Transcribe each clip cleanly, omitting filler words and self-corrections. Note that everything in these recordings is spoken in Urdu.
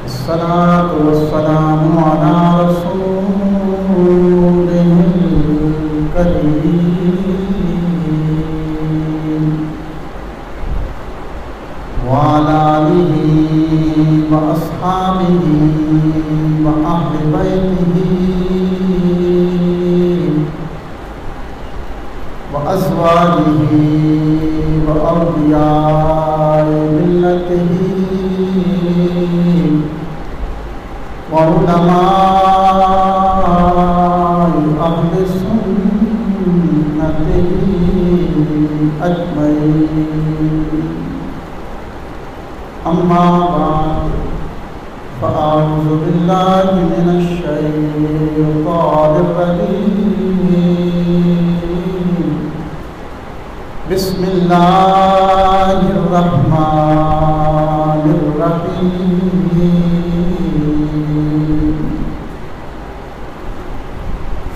الصلاة والسلام على رسوله الكريم وعلى آله وأصحابه وأهل بيته وأزواجه وأولياء ملته وعلماء أهل سنته أجمعين. أما بعد فأعوذ بالله من الشيطان الرجيم. بسم الله الرحمن الرحيم.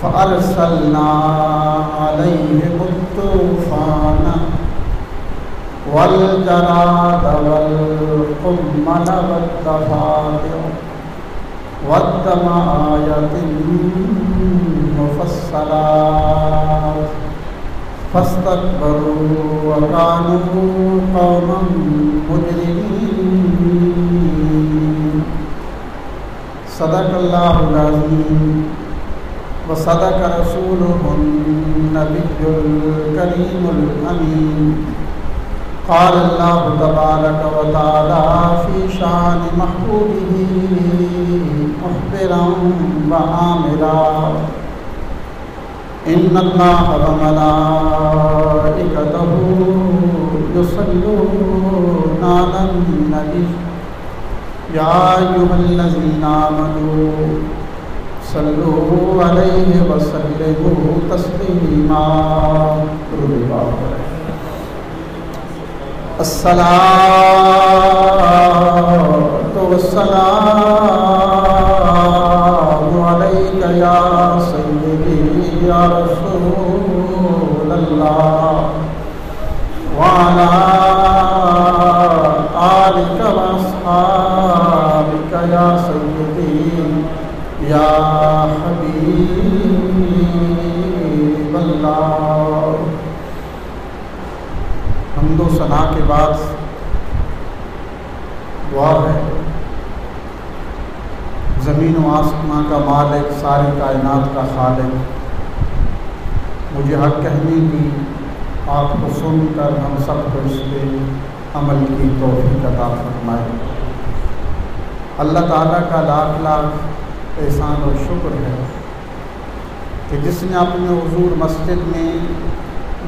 فأرسلنا عليهم الطوفان والجراد والقمل والضفادع والدم آيات مفصلات فاستكبروا وكانوا قوما مجرمين. صدق الله العظيم وصدق رسوله النبي الكريم الأمين. قال الله تبارك وتعالى في شان محبوبه مخبرا وآمرا: إن الله وملائكته يصلون على النبي يا أيها الذين آمنوا صلوا عليه وسلموا تسليما. الصلاة والسلام عليك يا سيدي يا رسول الله وعلى آلك وأصحابك يا سيدي یا حبیب اللہ. حمد و ثنا کے بعد دعا ہے: زمین و آسمان کا مالک، ساری کائنات کا خالق، مجھے حق کہنے کی، آپ کو سن کر ہم سب کو اس پہ عمل کی توفیق عطا فرمائے. اللہ تعالیٰ کا لاکھ لاکھ احسان اور شکر ہے کہ جس نے اپنے حضور مسجد میں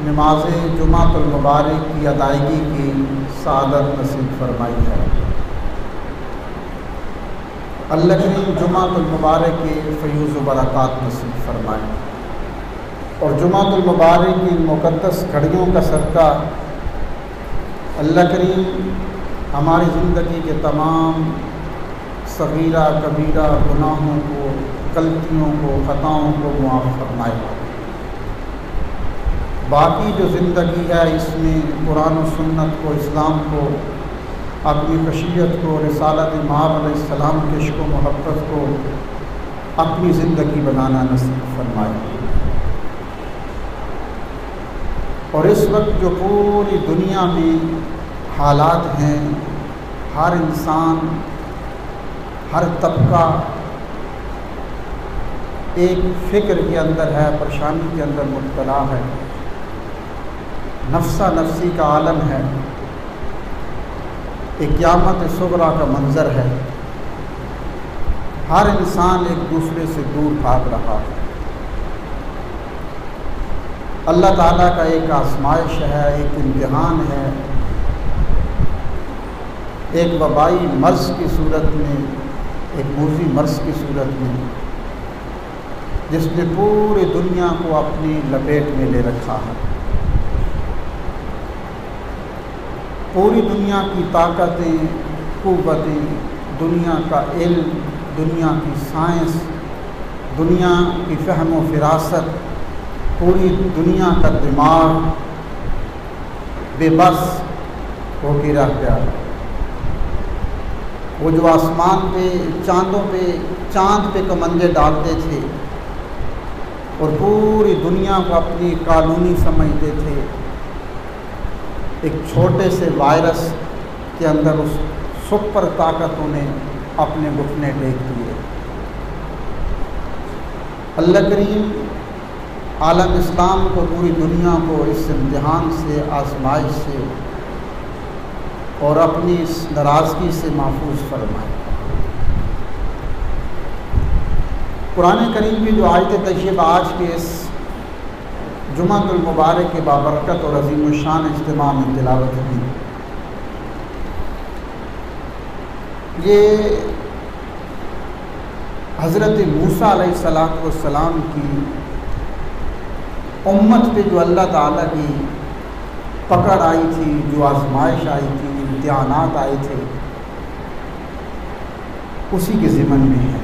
نماز جمعۃ المبارک کی ادائیگی کی سعادت نصیب فرمائی ہے. اللہ کریم جمعۃ المبارک کے فیوز و برکات نصیب فرمائے، اور جمعۃ المبارک کی مقدس گھڑیوں کا صدقہ اللہ کریم ہماری زندگی کے تمام صغیرہ کبیرہ گناہوں کو، غلطیوں کو، خطاؤں کو معاف فرمائے. باقی جو زندگی ہے اس میں قرآن و سنت کو، اسلام کو، اپنی خشیت کو، رسالت مآب علیہ السلام کے عشق و محبت کو اپنی زندگی بنانا نصیب فرمائے. اور اس وقت جو پوری دنیا میں حالات ہیں، ہر انسان، ہر طبقہ ایک فکر کے اندر ہے، پریشانی کے اندر مبتلا ہے، نفسا نفسی کا عالم ہے، ایک قیامت صغریٰ کا منظر ہے. ہر انسان ایک دوسرے سے دور بھاگ رہا ہے. اللہ تعالیٰ کا ایک آزمائش ہے، ایک امتحان ہے، ایک وبائی مرض کی صورت میں، ایک موذی مرض کی صورت میں، جس نے پوری دنیا کو اپنی لپیٹ میں لے رکھا ہے. پوری دنیا کی طاقتیں، قوتیں، دنیا کا علم، دنیا کی سائنس، دنیا کی فہم و فراست، پوری دنیا کا دماغ بے بس ہو کے رہ گیا. وہ جو آسمان پہ چاند پہ کمندے ڈالتے تھے اور پوری دنیا کو اپنی کالونی سمجھتے تھے، ایک چھوٹے سے وائرس کے اندر اس سپر طاقتوں نے اپنے گھٹنے ٹیک دیے۔ اللہ کریم عالم اسلام کو، پوری دنیا کو اس امتحان سے، آزمائش سے اور اپنی اس ناراضگی سے محفوظ فرمائے۔ قرآن کریم کی جو آیت طیبہ آج کے اس جمعہ المبارک کے بابرکت اور عظیم الشان اجتماع میں تلاوت ہوئی، یہ حضرت موسیٰ علیہ السلام کی امت پہ جو اللہ تعالیٰ کی پکڑ آئی تھی، جو آزمائش آئی تھی، امتحانات آئے تھے، اسی کے ضمن میں ہے۔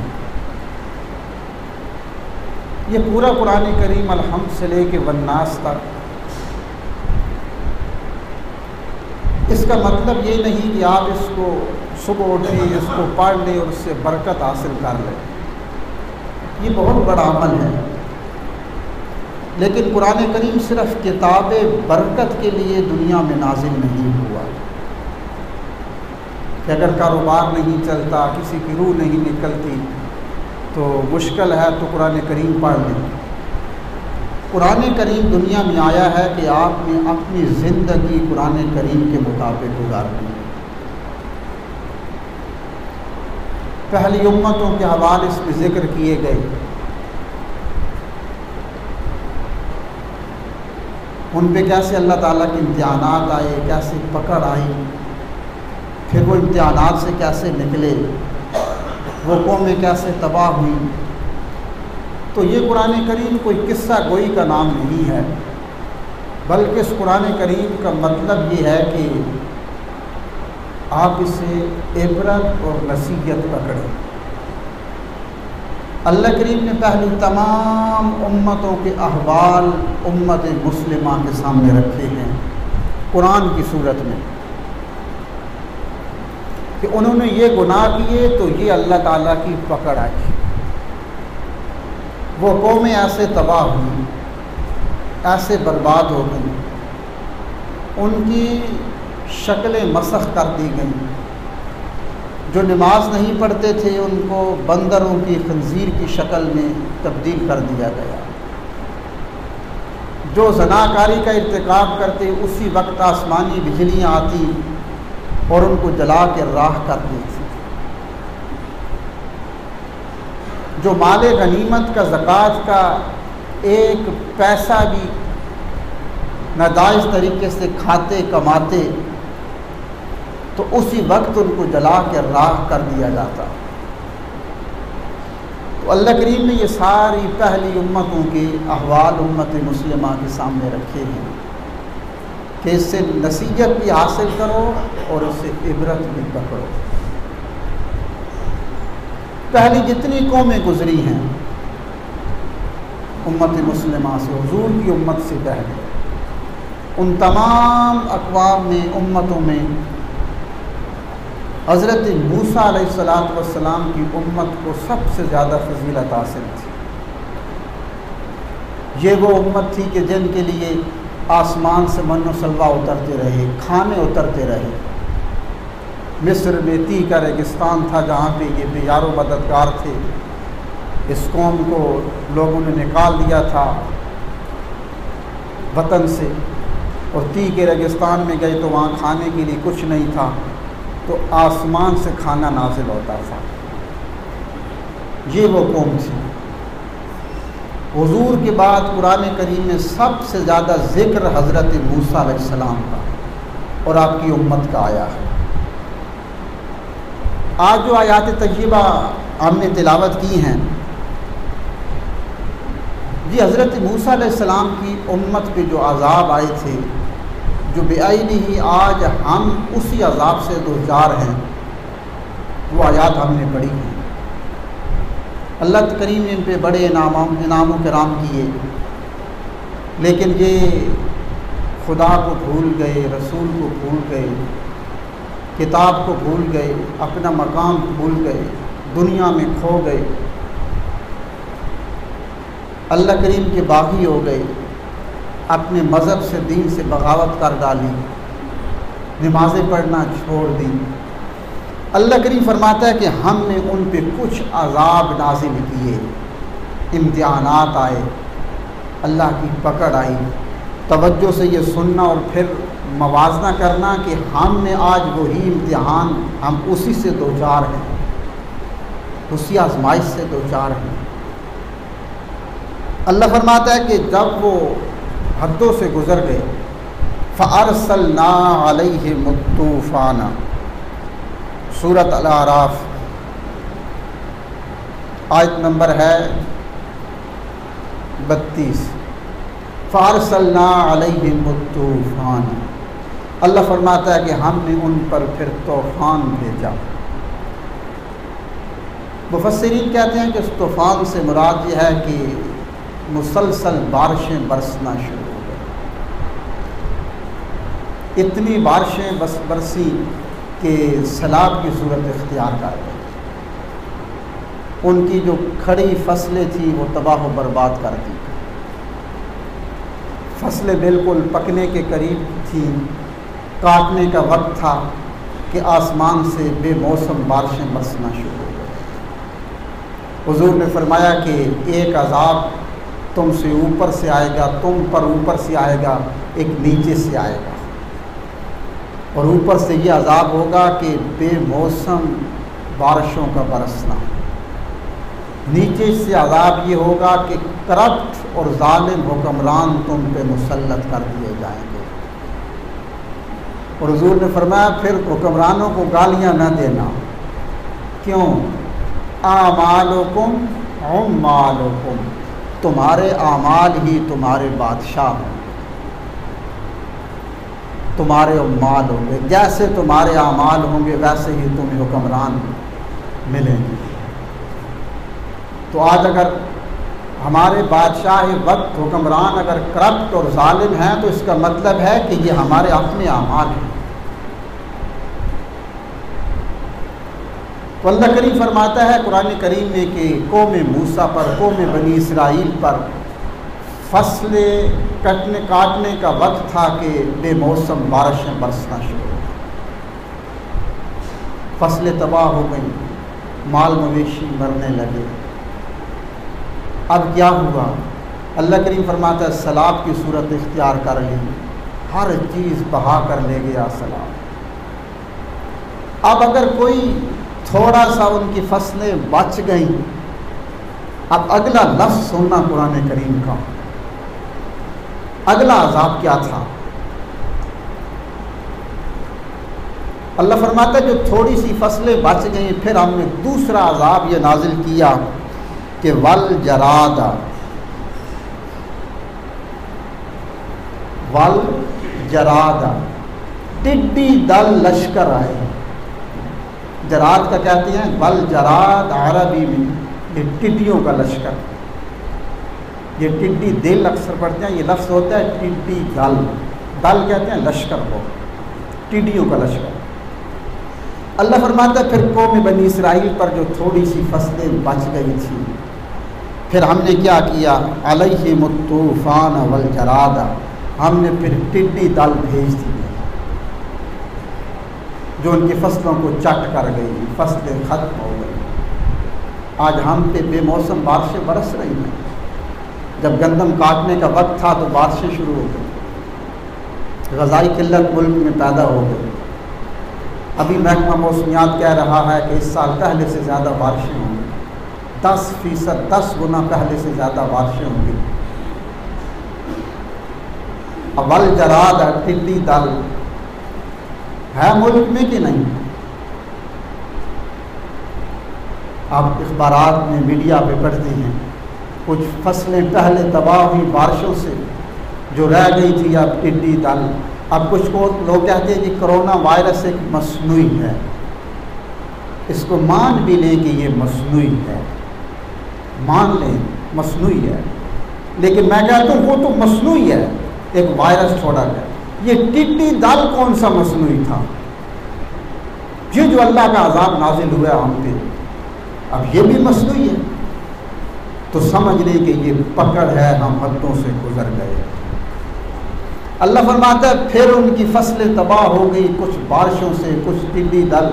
یہ پورا قرآن کریم الحمد سے لے کے والناس تک، اس کا مطلب یہ نہیں کہ آپ اس کو صبح اٹھیں، اس کو پڑھ لیں اور اس سے برکت حاصل کر لیں، یہ بہت بڑا عمل ہے، لیکن قرآن کریم صرف کتاب برکت کے لیے دنیا میں نازل نہیں ہوا کہ اگر کاروبار نہیں چلتا، کسی کی روح نہیں نکلتی تو مشکل ہے تو قرآن کریم پڑھ لیں۔ قرآن کریم دنیا میں آیا ہے کہ آپ نے اپنی زندگی قرآن کریم کے مطابق گزارنی ہے۔ پہلی امتوں کے حوالے اس میں ذکر کیے گئے، ان پہ کیسے اللہ تعالیٰ کے امتحانات آئے، کیسے پکڑ آئی، پھر وہ امتحانات سے کیسے نکلے، وہ قومیں کیسے تباہ ہوئیں۔ تو یہ قرآن کریم کوئی قصہ گوئی کا نام نہیں ہے، بلکہ اس قرآن کریم کا مطلب یہ ہے کہ آپ اسے عبرت اور نصیحت پکڑیں۔ اللہ کریم نے پہلی تمام امتوں کے احوال امت مسلمہ کے سامنے رکھے ہیں قرآن کی صورت میں، کہ انہوں نے یہ گناہ کیے تو یہ اللہ تعالیٰ کی پکڑ آئی، وہ قومیں ایسے تباہ ہوئیں، ایسے برباد ہو گئیں، ان کی شکلیں مسخ کر دی گئیں، جو نماز نہیں پڑھتے تھے ان کو بندروں کی، خنزیر کی شکل میں تبدیل کر دیا گیا، جو زناکاری کا ارتکاب کرتے اسی وقت آسمانی بجلیاں آتی اور ان کو جلا کے راہ کر دیتی، جو مال غنیمت کا، زکوٰۃ کا ایک پیسہ بھی ناجائز طریقے سے کھاتے کماتے تو اسی وقت ان کو جلا کے راہ کر دیا جاتا۔ تو اللہ کریم نے یہ ساری پہلی امتوں کے احوال امت مسلمہ کے سامنے رکھے ہیں کہ اس سے نصیحت بھی حاصل کرو اور اس سے عبرت بھی پکڑو۔ پہلی جتنی قومیں گزری ہیں امت مسلمہ سے، حضور کی امت سے پہلے، ان تمام اقوام میں، امتوں میں حضرت موسیٰ علیہ السلام کی امت کو سب سے زیادہ فضیلت حاصل تھی۔ یہ وہ امت تھی کہ جن کے لیے آسمان سے من و سلوہ اترتے رہے، کھانے اترتے رہے۔ مصر میں تی کا ریگستان تھا جہاں پہ یہ بے یار و مددگار تھے، اس قوم کو لوگوں نے نکال دیا تھا وطن سے، اور تی کے ریگستان میں گئے تو وہاں کھانے کے لیے کچھ نہیں تھا، تو آسمان سے کھانا نازل ہوتا تھا۔ یہ وہ قوم تھی۔ حضور کے بعد قرآن کریم میں سب سے زیادہ ذکر حضرت موسیٰ علیہ السلام کا اور آپ کی امت کا آیا ہے۔ آج جو آیات طیبہ ہم نے تلاوت کی ہیں، یہ حضرت موسیٰ علیہ السلام کی امت پہ جو عذاب آئے تھے، جو بعینہ ہی آج ہم اسی عذاب سے دوچار ہیں، وہ آیات ہم نے پڑھی ہیں۔ اللہ کریم نے ان پہ بڑے انعام و کرام کیے، لیکن یہ خدا کو بھول گئے، رسول کو بھول گئے، کتاب کو بھول گئے، اپنا مقام بھول گئے، دنیا میں کھو گئے، اللہ کریم کے باغی ہو گئے، اپنے مذہب سے، دین سے بغاوت کر ڈالی، نمازیں پڑھنا چھوڑ دی۔ اللہ کریم فرماتا ہے کہ ہم نے ان پہ کچھ عذاب نازل کیے، امتحانات آئے، اللہ کی پکڑ آئی۔ توجہ سے یہ سننا اور پھر موازنہ کرنا کہ ہم نے آج وہی امتحان، ہم اسی سے دوچار ہیں، اسی آزمائش سے دوچار ہیں۔ اللہ فرماتا ہے کہ جب وہ حدوں سے گزر گئے، فَأَرْسَلْنَا عَلَيْهِمُ الطُّوفَانَ، سورۃ الاعراف آیت نمبر ہے 32۔ فَأَرْسَلْنَا عَلَيْهِمُ الطُّوفَانَ، اللہ فرماتا ہے کہ ہم نے ان پر پھر طوفان بھیجا۔ مفسرین کہتے ہیں کہ اس طوفان سے مراد یہ ہے کہ مسلسل بارشیں برسنا شروع ہو گئی، اتنی بارشیں برسی کہ سیلاب کی صورت اختیار کر گئی۔ ان کی جو کھڑی فصلیں تھیں وہ تباہ و برباد کر دی، فصلیں بالکل پکنے کے قریب تھیں، کاٹنے کا وقت تھا کہ آسمان سے بے موسم بارشیں برسنا شروع ہو گئی۔ حضور نے فرمایا کہ ایک عذاب تم سے اوپر سے آئے گا، تم پر اوپر سے آئے گا، ایک نیچے سے آئے گا، اور اوپر سے یہ عذاب ہوگا کہ بے موسم بارشوں کا برسنا، نیچے سے عذاب یہ ہوگا کہ کرپٹ اور ظالم حکمران تم پہ مسلط کر دیے جائیں گے۔ اور حضور نے فرمایا پھر حکمرانوں کو گالیاں نہ دینا، کیوں؟ اعمالکم عمالکم، تمہارے اعمال ہی تمہارے بادشاہ ہوں، تمہارے عمال ہوں گے، جیسے تمہارے اعمال ہوں گے ویسے ہی تمہیں حکمران ملیں گے۔ تو آج اگر ہمارے بادشاہ وقت حکمران اگر کرپٹ اور ظالم ہیں تو اس کا مطلب ہے کہ یہ ہمارے اپنے اعمال ہیں۔ تو اللہ کریم فرماتا ہے قرآن کریم میں کہ قوم موسیٰ پر، قوم بنی اسرائیل پر فصلیں کاٹنے کا وقت تھا کہ بے موسم بارشیں برسنا شروع ہو، فصلیں تباہ ہو گئیں، مال مویشی مرنے لگے۔ اب کیا ہوا؟ اللہ کریم فرماتا ہے سیلاب کی صورت اختیار کر لی، ہر چیز بہا کر لے گیا سیلاب۔ اب اگر کوئی تھوڑا سا ان کی فصلیں بچ گئیں، اب اگلا لفظ سننا قرآن کریم کا، اگلا عذاب کیا تھا؟ اللہ فرماتا ہے جو تھوڑی سی فصلیں بچ گئیں پھر ہم نے دوسرا عذاب یہ نازل کیا کہ والجراد، ٹڈی دل لشکر آئے۔ جراد کا کہتے ہیں والجراد، عربی میں یہ ٹڈیوں کا لشکر، یہ ٹڈی دل اکثر پڑھتے ہیں، یہ لفظ ہوتا ہے ٹڈی دل، دل کہتے ہیں لشکر کو، ٹڈیوں کا لشکر۔ اللہ فرماتا ہے پھر قوم بنی اسرائیل پر جو تھوڑی سی فصلیں بچ گئی تھیں پھر ہم نے کیا کیا؟ علیہم الطوفان والجراد، ہم نے پھر ٹڈی دل بھیج دی جو ان کی فصلوں کو چٹ کر گئی، فصلیں ختم ہو گئی۔ آج ہم پہ بے موسم بارشیں برس رہی ہیں، جب گندم کاٹنے کا وقت تھا تو بارشیں شروع ہو گئی، غذائی قلت ملک میں پیدا ہو گئی۔ ابھی محکمہ موسمیات کہہ رہا ہے کہ اس سال پہلے سے زیادہ بارشیں ہوں گی، 10%، 10 گنا پہلے سے زیادہ بارشیں ہوں گی۔ اول جراد، ٹڈی دل ہے ملک میں کہ نہیں؟ آپ اخبارات میں، میڈیا پہ پڑھتے ہیں کچھ فصلیں پہلے تباہ ہوئی بارشوں سے جو رہ گئی تھی، اب ٹڈی دل۔ اب کچھ کو لوگ کہتے ہیں کہ کرونا وائرس ایک مصنوعی ہے، اس کو مان بھی لیں کہ یہ مصنوعی ہے، مان لیں مصنوعی ہے، لیکن میں کہتا ہوں وہ تو مصنوعی ہے، ایک وائرس چھوڑا گیا۔ یہ ٹڈی دل کون سا مصنوعی تھا؟ یہ جو اللہ کا عذاب نازل ہوا ہے ہم پہ، اب یہ بھی مصنوعی ہے، تو سمجھ لیں کہ یہ پکڑ ہے، ہم حدوں سے گزر گئے۔ اللہ فرماتا ہے پھر ان کی فصلیں تباہ ہو گئی، کچھ بارشوں سے، کچھ ٹڈی دل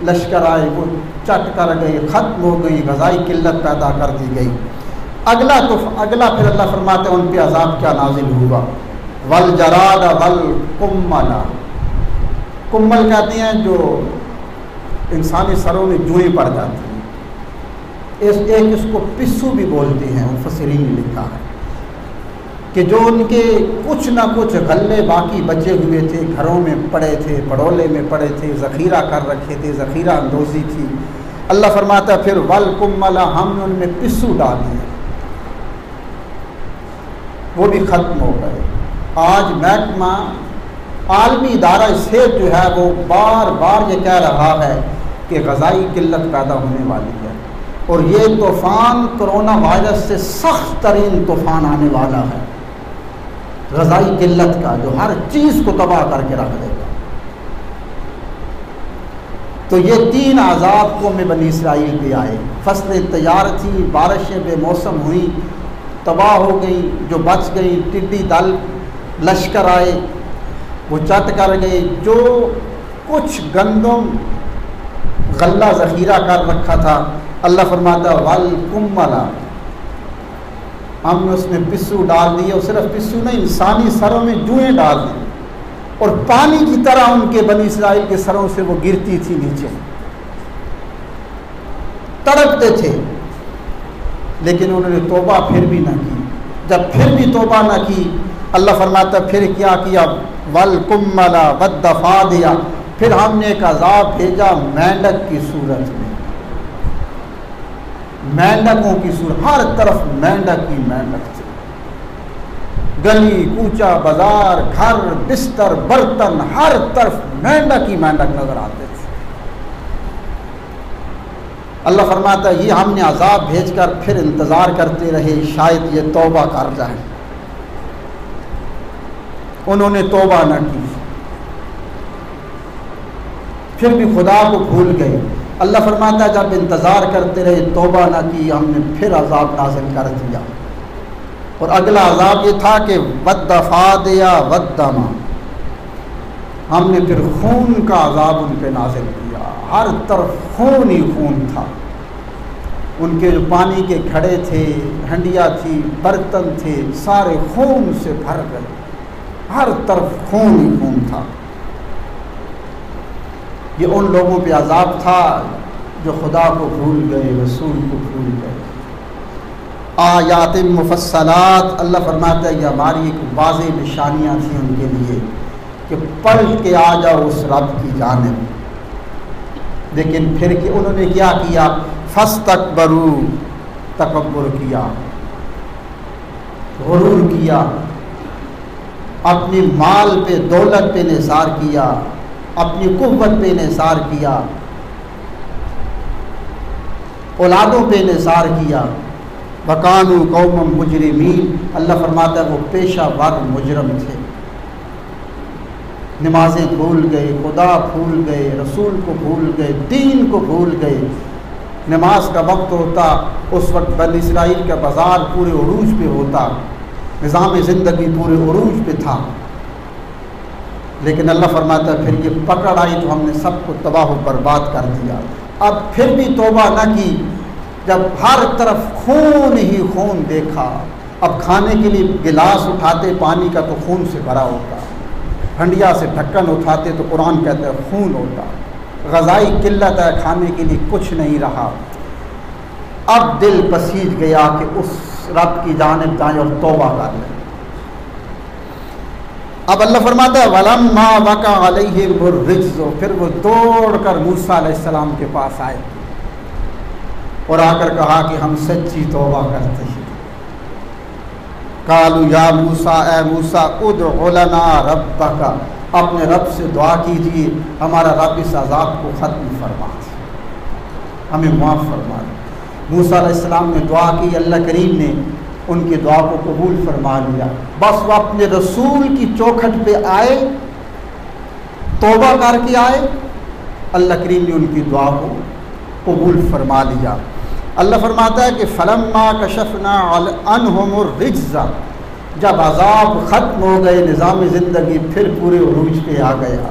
لشکر آئے، وہ چٹ کر گئی، ختم ہو گئی، غذائی قلت پیدا کر دی گئی۔ اگلا پھر اللہ فرماتا ہے ان پہ عذاب کیا نازل ہوا، والجراد والقمل، کمل کہتے ہیں جو انسانی سروں میں جوئیں پڑ جاتی ہیں، ایک اس کو پسو بھی بولتے ہیں، مفسرین نے لکھا ہے کہ جو ان کے کچھ نہ کچھ غلے باقی بچے ہوئے تھے، گھروں میں پڑے تھے، پڑولے میں پڑے تھے، ذخیرہ کر رکھے تھے، ذخیرہ اندوزی تھی۔ اللہ فرماتا ہے پھر والقمل، ہم نے ان میں پسو ڈال دیے، وہ بھی ختم ہو گئے۔ آج محکمہ عالمی ادارہ صحت جو ہے وہ بار بار یہ کہہ رہا ہے کہ غذائی قلت پیدا ہونے والی ہے، اور یہ طوفان کرونا وائرس سے سخت ترین طوفان آنے والا ہے، غذائی قلت کا، جو ہر چیز کو تباہ کر کے رکھ دے گا۔ تو یہ 3 عذاب قوم بنی اسرائیل پہ آئے، فصلیں تیار تھیں، بارشیں بے موسم ہوئیں، تباہ ہو گئی، جو بچ گئی، ٹڈی دل لشکر آئے، وہ چٹ کر گئے، جو کچھ گندم غلہ ذخیرہ کر رکھا تھا، اللہ فرماتا والقمل، ہم نے اس میں پسو ڈال دیے، اور صرف پسو نہیں، انسانی سروں میں جوئیں ڈال دی، اور پانی کی طرح ان کے بنی اسرائیل کے سروں سے وہ گرتی تھی نیچے، تڑپتے تھے، لیکن انہوں نے توبہ پھر بھی نہ کی۔ جب پھر بھی توبہ نہ کی، اللہ فرماتا پھر کیا کیا، والقمل والضفادع، پھر ہم نے ایک عذاب بھیجا مینڈک کی صورت میں، مینڈکوں کی صورت، ہر طرف مینڈک ہی مینڈک تھے، گلی کوچہ بازار گھر بستر برتن ہر طرف مینڈک ہی مینڈک نظر آتے تھے۔ اللہ فرماتا ہے یہ ہم نے عذاب بھیج کر پھر انتظار کرتے رہے شاید یہ توبہ کر جائیں، انہوں نے توبہ نہ کی، پھر بھی خدا کو بھول گئے۔ اللہ فرماتا ہے جب انتظار کرتے رہے، توبہ نہ کی، ہم نے پھر عذاب نازل کر دیا، اور اگلا عذاب یہ تھا کہ والضفادع والدم، ہم نے پھر خون کا عذاب ان پہ نازل کیا، ہر طرف خون ہی خون تھا، ان کے جو پانی کے گھڑے تھے، ہنڈیا تھی، برتن تھے، سارے خون سے بھر گئے، ہر طرف خون ہی خون تھا۔ یہ ان لوگوں پہ عذاب تھا جو خدا کو بھول گئے، رسول کو بھول گئے۔ آیات مفصلات، اللہ فرماتا ہے یہ ہماری ایک واضح نشانیاں تھیں ان کے لیے کہ پلٹ کے آ جاؤ اس رب کی جانب، لیکن پھر کہ انہوں نے کیا کیا، فاستکبروا، تکبر کیا، غرور کیا، اپنی مال پہ دولت پہ نثار کیا، اپنی قوت پہ نثار کیا، اولادوں پہ نثار کیا، وَكَانُوا قَوْمًا مُجْرِمِينَ، اللہ فرماتا ہے وہ پیشہ ور مجرم تھے، نمازیں بھول گئے، خدا بھول گئے، رسول کو بھول گئے، دین کو بھول گئے۔ نماز کا وقت ہوتا، اس وقت بنی اسرائیل کا بازار پورے عروج پہ ہوتا، نظام زندگی پورے عروج پہ تھا، لیکن اللہ فرماتا ہے پھر یہ پکڑ آئی تو ہم نے سب کو تباہ و برباد کر دیا۔ اب پھر بھی توبہ نہ کی، جب ہر طرف خون ہی خون دیکھا، اب کھانے کے لیے گلاس اٹھاتے پانی کا تو خون سے بھرا ہوتا، ہنڈیا سے ڈھکن اٹھاتے تو قرآن کہتا ہے خون ہوتا، غذائی قلت ہے، کھانے کے لیے کچھ نہیں رہا۔ اب دل پسیج گیا کہ اس رب کی جانب جائیں اور توبہ کر لیں۔ اب اللہ فرماتا ہے وَلَمَّا وَقَعَ عَلَيْهِمُ الرِّجْزُ، پھر وہ دوڑ کر موسیٰ علیہ السلام کے پاس آئے اور آ کر کہا کہ ہم سچی توبہ کرتے ہیں۔ قَالُوا یا موسیٰ، اے موسیٰ، ادْعُ لَنَا رَبَّكَ، اپنے رب سے دعا کیجیے، ہمارا رب اس عذاب کو ختم فرما دے، ہمیں معاف فرما دے۔ موسیٰ علیہ السلام نے دعا کی، اللہ کریم نے ان کی دعا کو قبول فرما لیا۔ بس وہ اپنے رسول کی چوکھٹ پہ آئے، توبہ کر کے آئے، اللہ کریم نے ان کی دعا کو قبول فرما لیا۔ اللہ فرماتا ہے کہ فلما کشفنا عنہم الرجز، جب عذاب ختم ہو گئے، نظام زندگی پھر پورے عروج پہ آ گیا،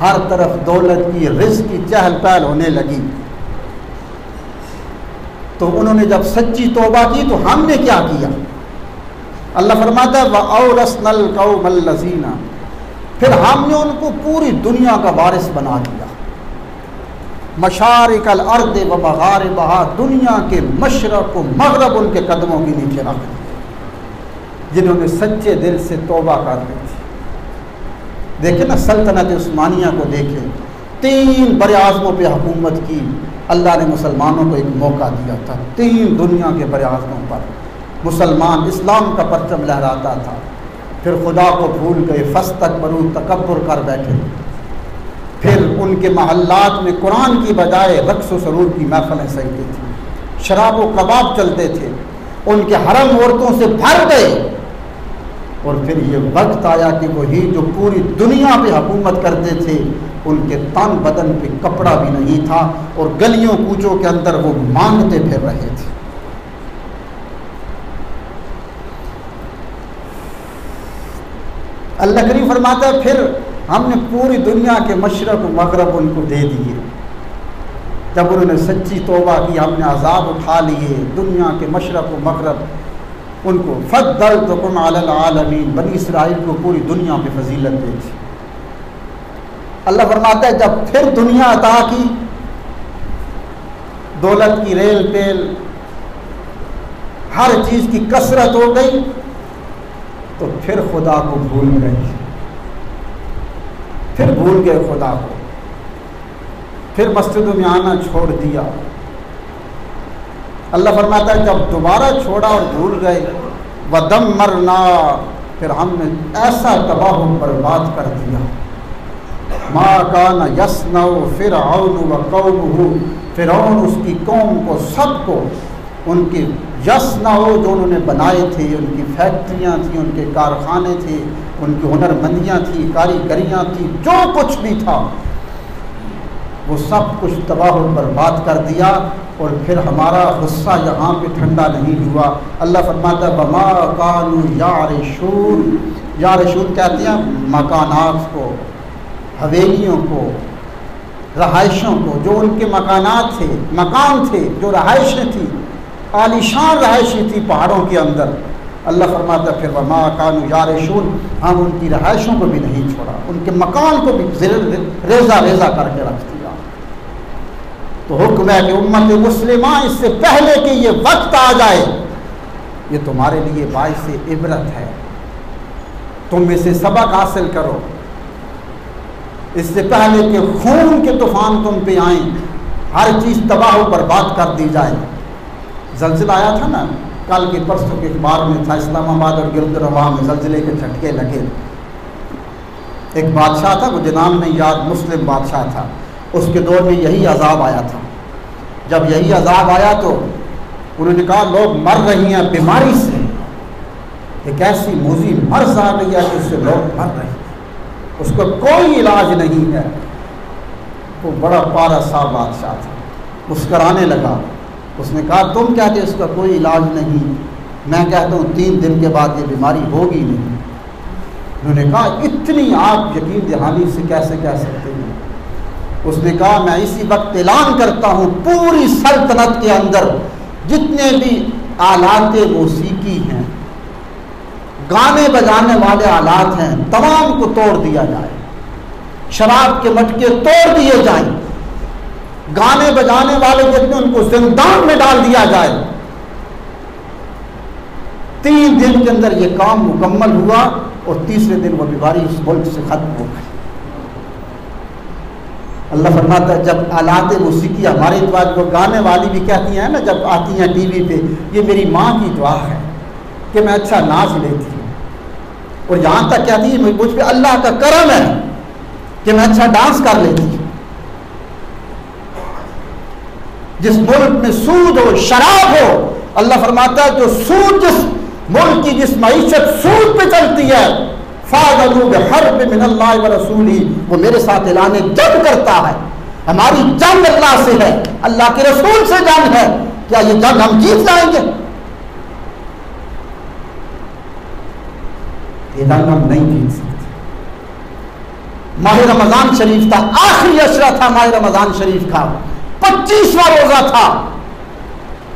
ہر طرف دولت کی، رزق کی چہل پہل ہونے لگی، تو انہوں نے جب سچی توبہ کی تو ہم نے کیا کیا؟ اللہ فرماتا ہے وَأَوْرَثْنَا الْقَوْمَ الَّذِينَ، پھر ہم نے ان کو پوری دنیا کا وارث بنا دیا، مشارق الارض و مغاربہا، دنیا کے مشرق و مغرب ان کے قدموں کے نیچے رکھ دیا، جنہوں نے سچے دل سے توبہ کر دی تھی۔ دیکھیں نا سلطنت عثمانیہ کو دیکھیں، 3 بر اعظموں پہ حکومت کی، اللہ نے مسلمانوں کو ایک موقع دیا تھا، 3 دنیا کے بر اعظموں پر مسلمان اسلام کا پرچم لہراتا تھا، پھر خدا کو بھول گئے، فاستکبروا، تکبر کر بیٹھے، پھر ان کے محلات میں قرآن کی بجائے رقص و سرور کی محفلیں سجتی تھیں، شراب و کباب چلتے تھے، ان کے حرم عورتوں سے بھر گئے، اور پھر یہ وقت آیا کہ وہی جو پوری دنیا پہ حکومت کرتے تھے، ان کے تن بدن پہ کپڑا بھی نہیں تھا، اور گلیوں کوچوں کے اندر وہ مانگتے پھر رہے تھے۔ اللہ کریم فرماتا ہے پھر ہم نے پوری دنیا کے مشرق و مغرب ان کو دے دیے، جب انہوں نے سچی توبہ کی ہم نے عذاب اٹھا لیے، دنیا کے مشرق و مغرب ان کو فضلتکم علی العالمین، بنی اسرائیل کو پوری دنیا پہ فضیلت دی تھی۔ اللہ فرماتا ہے جب پھر دنیا عطا کی، دولت کی ریل پیل، ہر چیز کی کثرت ہو گئی، تو پھر خدا کو بھول گئے، پھر بھول گئے خدا کو، پھر مسجدوں میں آنا چھوڑ دیا۔ اللہ فرماتا ہے جب دوبارہ چھوڑا اور بھول گئے، وَدَمَّرْنَا، پھر ہم نے ایسا تباہ و برباد کر دیا، مَا كَانَ يَصْنَعُ فِرْعَوْنُ وَقَوْمُهُ، فرعون اس کی قوم کو، سب کو، ان کے یصنع جو انہوں نے بنائے تھے، ان کی فیکٹریاں تھیں، ان کے کارخانے تھے، ان کی ہنرمندیاں تھیں، کاریگریاں تھیں، جو کچھ بھی تھا وہ سب کچھ تباہ و برباد کر دیا، اور پھر ہمارا غصہ یہاں پہ ٹھنڈا نہیں ہوا۔ اللہ فرماتا ہے وَمَا كَانُوا يَعْرِشُونَ، یعرشون کہتے ہیں مکانات کو، حویلیوں کو، رہائشوں کو، جو ان کے مکانات تھے، مکان تھے، جو رہائشیں تھیں، عالیشان رہائشیں تھیں پہاڑوں کے اندر۔ اللہ فرماتا ہے پھر وَمَا كَانُوا يَعْرِشُونَ، ہم ان کی رہائشوں کو بھی نہیں چھوڑا، ان کے مکان کو بھی ریزہ ریزہ کر کے رکھ دیا۔ تو حکم ہے کہ امت مسلمہ اس سے پہلے کہ یہ وقت آ جائے، یہ تمہارے لیے باعث عبرت ہے، تم اسے سبق حاصل کرو، اس سے پہلے کہ خون کے طوفان تم پہ آئیں، ہر چیز تباہ و برباد کر دی جائے۔ زلزلہ آیا تھا نا، کل کے پرسوں کے اخبار میں تھا، اسلام آباد اور گرد رواں میں زلزلے کے جھٹکے لگے۔ ایک بادشاہ تھا، مجھے نام نہیں یاد، مسلم بادشاہ تھا، اس کے دور میں یہی عذاب آیا تھا۔ جب یہی عذاب آیا تو انہوں نے کہا لوگ مر رہی ہیں بیماری سے، ایک ایسی موذی مرض آ گئی ہے کہ اس سے لوگ مر رہے ہیں، اس کا کوئی علاج نہیں ہے۔ وہ بڑا پارا سا بادشاہ تھا، مسکرانے لگا، اس نے کہا تم کہتے اس کا کوئی علاج نہیں، میں کہتا ہوں 3 دن کے بعد یہ بیماری ہوگی نہیں۔ انہوں نے کہا اتنی آپ یقین دہانی سے کیسے کہہ سکتے ہیں؟ اس نے کہا میں اسی وقت اعلان کرتا ہوں پوری سلطنت کے اندر جتنے بھی آلات موسیقی ہیں، گانے بجانے والے آلات ہیں، تمام کو توڑ دیا جائے، شراب کے مٹکے توڑ دیے جائیں، گانے بجانے والے جتنے ان کو زندان میں ڈال دیا جائے۔ 3 دن کے اندر یہ کام مکمل ہوا، اور تیسرے دن وہ بیماری اس ملک سے ختم ہو گئی۔ اللہ فرماتا ہے جب آلات موسیقی ہمارے بعد وہ گانے والی بھی کہتی ہیں نا، جب آتی ہیں ٹی وی پہ، یہ میری ماں کی دعا ہے کہ میں اچھا ناچ لیتی ہوں، اور یہاں تک کہتی ہے مجھ پہ اللہ کا کرم ہے کہ میں اچھا ڈانس کر لیتی ہوں۔ جس ملک میں سود ہو، شراب ہو، اللہ فرماتا ہے جو سود، جس ملک کی جس معیشت سود پہ چلتی ہے، فَاعْلَمُوا بِحَرْبٍ مِّنَ اللَّهِ وَرَسُولِهِ، وہ میرے ساتھ اعلان جنگ کرتا ہے ہماری جنگ اللہ سے ہے، اللہ کے رسول سے جنگ ہے، کیا یہ جنگ ہم جیت جائیں گے؟ یہ جنگ ہم نہیں جیت سکتے۔ ماہ رمضان شریف تھا، آخری عشرہ تھا ماہ رمضان شریف کا، 25واں روزہ تھا،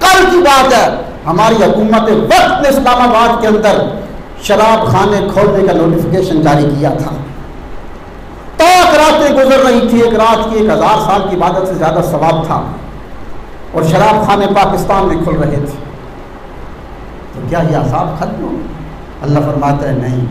کل کی بات ہے، ہماری حکومت وقت نے اسلام آباد کے اندر شراب خانے کھولنے کا نوٹیفیکیشن جاری کیا تھا۔ تاک راتیں گزر رہی تھی، ایک رات کی 1000 سال کی عبادت سے زیادہ ثواب تھا، اور شراب خانے پاکستان میں کھل رہے تھے، تو کیا یہ عذاب ختم ہو؟ اللہ فرماتا ہے نہیں،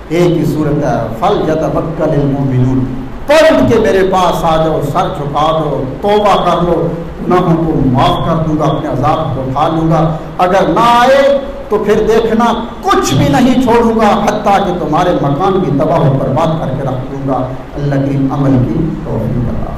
ایک ہی صورت ہے، فَلْيَتَوَكَّلِ الْمُؤْمِنُونَ، پلٹ کے میرے پاس آ جاؤ، سر جھکا دو، توبہ کر لو، گناہوں کو معاف کر دوں گا، اپنے عذاب کو اٹھا لوں گا۔ اگر نہ آئے تو پھر دیکھنا کچھ بھی نہیں چھوڑوں گا، حتیٰ کہ تمہارے مکان بھی تباہ و برباد کر کے رکھ دوں گا۔ اللہ کی عمل کی توفیق عطا